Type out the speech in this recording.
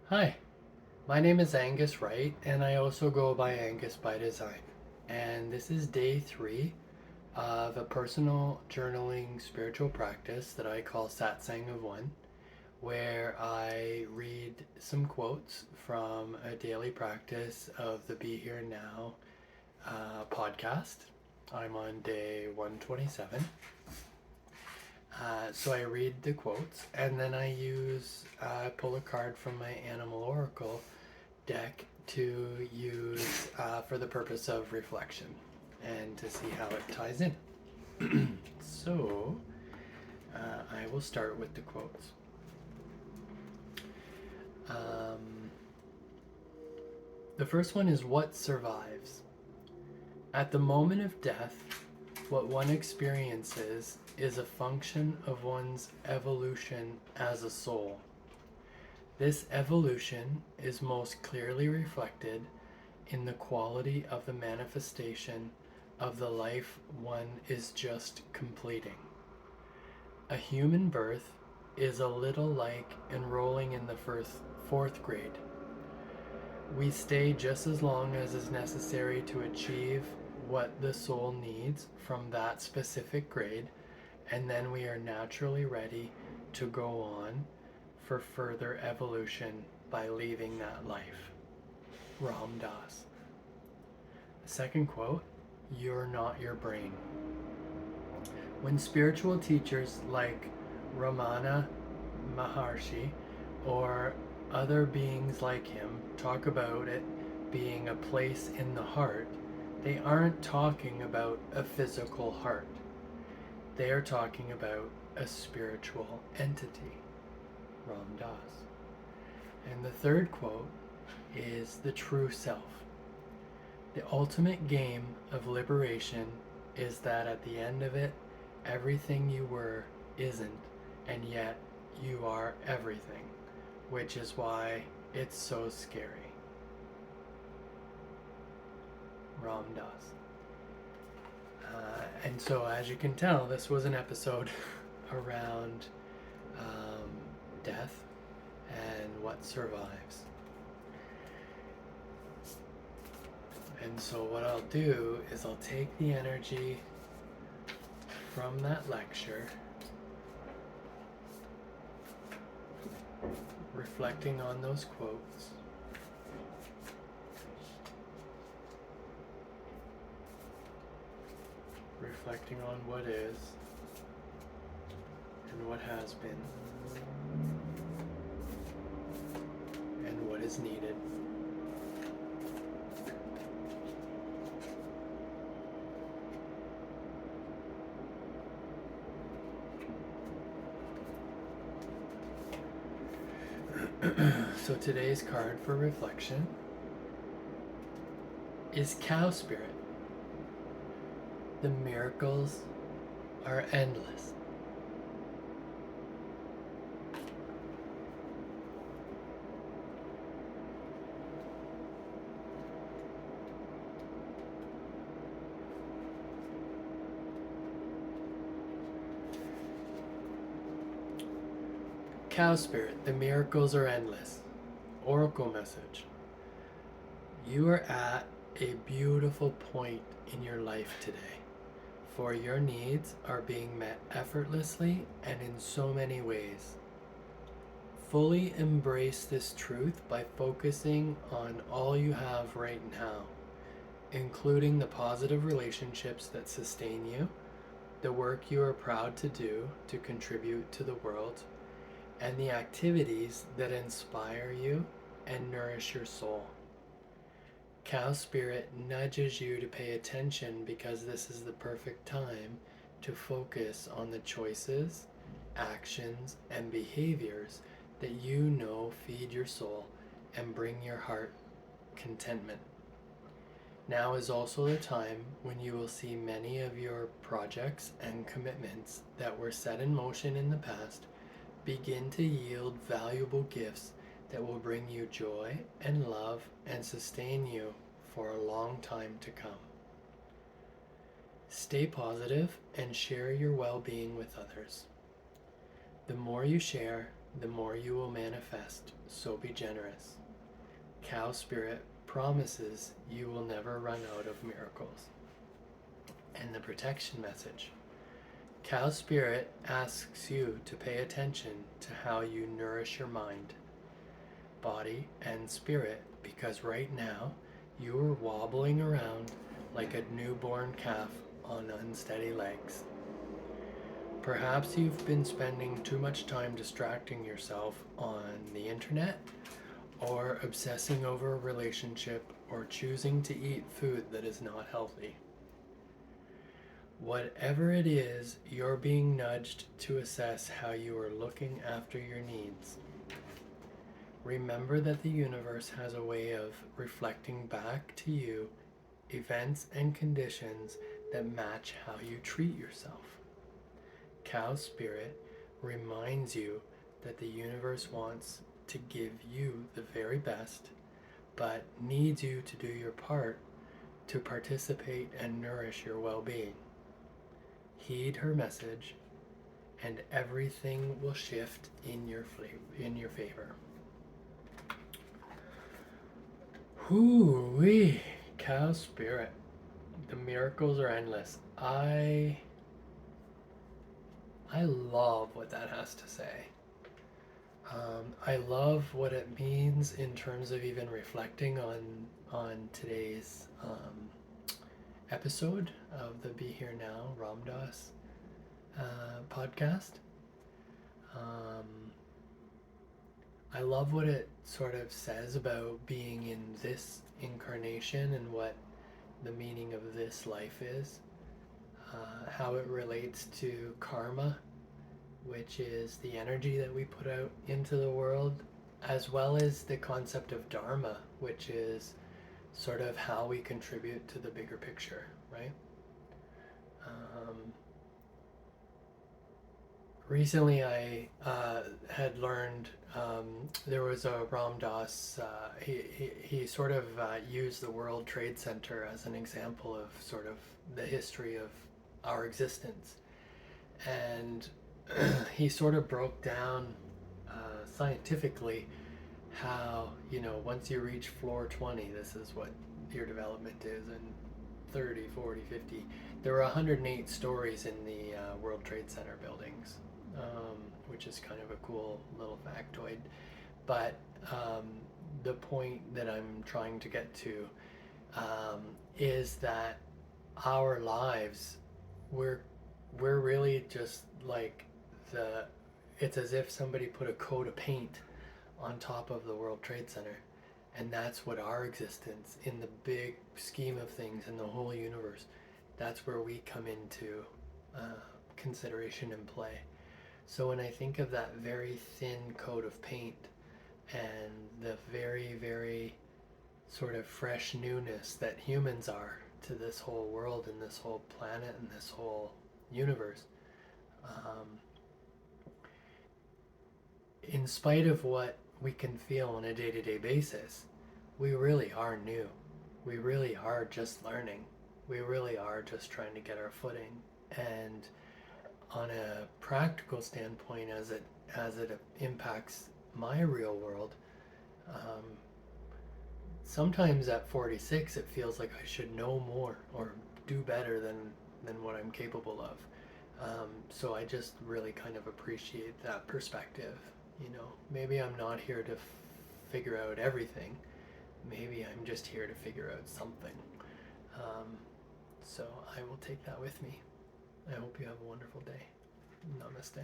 Hi, my name is Angus Wright, and I also go by Angus By Design. And this is day 3 of a personal journaling spiritual practice that I call Satsang of One, where I read some quotes from a daily practice of the Be Here Now podcast. I'm on day 127. So I read the quotes, and then I pull a card from my Animal Oracle deck to use for the purpose of reflection and to see how it ties in. So I will start with the quotes. The first one is, what survives? At the moment of death, what one experiences is a function of one's evolution as a soul. This evolution is most clearly reflected in the quality of the manifestation of the life one is just completing. A human birth is a little like enrolling in the fourth grade. We stay just as long as is necessary to achieve what the soul needs from that specific grade, and then we are naturally ready to go on for further evolution by leaving that life. Ram Dass. The second quote, you're not your brain. When spiritual teachers like Ramana Maharshi or other beings like him talk about it being a place in the heart, they aren't talking about a physical heart. They are talking about a spiritual entity. Ram Dass. And the third quote is the true self. The ultimate game of liberation is that at the end of it, everything you were isn't, and yet you are everything, which is why it's so scary. Ram Dass. And so, as you can tell, this was an episode around death and what survives. And so what I'll do is I'll take the energy from that lecture, reflecting on those quotes, reflecting on what is and what has been and what is needed. So today's card for reflection is Cow Spirit. The miracles are endless. Cow Spirit, the miracles are endless. Oracle message. You are at a beautiful point in your life today, for your needs are being met effortlessly and in so many ways. Fully embrace this truth by focusing on all you have right now, including the positive relationships that sustain you, the work you are proud to do to contribute to the world, and the activities that inspire you and nourish your soul. Cow Spirit nudges you to pay attention because this is the perfect time to focus on the choices, actions, and behaviors that you know feed your soul and bring your heart contentment. Now is also the time when you will see many of your projects and commitments that were set in motion in the past begin to yield valuable gifts that will bring you joy and love and sustain you for a long time to come. Stay positive and share your well-being with others. The more you share, the more you will manifest, so be generous. Cow Spirit promises you will never run out of miracles. And the protection message. Cow Spirit asks you to pay attention to how you nourish your mind, body, and spirit, because right now you are wobbling around like a newborn calf on unsteady legs. Perhaps you've been spending too much time distracting yourself on the internet, or obsessing over a relationship, or choosing to eat food that is not healthy. Whatever it is, you're being nudged to assess how you are looking after your needs. Remember that the universe has a way of reflecting back to you events and conditions that match how you treat yourself. Cow Spirit reminds you that the universe wants to give you the very best, but needs you to do your part to participate and nourish your well-being. Heed her message, and everything will shift in your favor. Hoo-wee, Cow Spirit. The miracles are endless. I love what that has to say. I love what it means in terms of even reflecting on today's episode of the Be Here Now Ram Dass podcast. I love what it sort of says about being in this incarnation and what the meaning of this life is, how it relates to karma, which is the energy that we put out into the world, as well as the concept of dharma, which is sort of how we contribute to the bigger picture, right? Recently I had learned there was a Ram Dass, he sort of used the World Trade Center as an example of sort of the history of our existence. And he sort of broke down scientifically how, once you reach floor 20, this is what your development is, and 30, 40, 50. There were 108 stories in the World Trade Center buildings, which is kind of a cool little factoid. But the point that I'm trying to get to is that our lives, we're really just like it's as if somebody put a coat of paint on top of the World Trade Center. And that's what our existence, in the big scheme of things, in the whole universe, that's where we come into consideration and play. So when I think of that very thin coat of paint and the very, very sort of fresh newness that humans are to this whole world and this whole planet and this whole universe, in spite of what we can feel on a day-to-day basis, we really are new. We really are just learning. We really are just trying to get our footing. And on a practical standpoint, as it impacts my real world, sometimes at 46 it feels like I should know more or do better than what I'm capable of. So I just really kind of appreciate that perspective. Maybe I'm not here to figure out everything. Maybe I'm just here to figure out something. So I will take that with me. I hope you have a wonderful day. Namaste.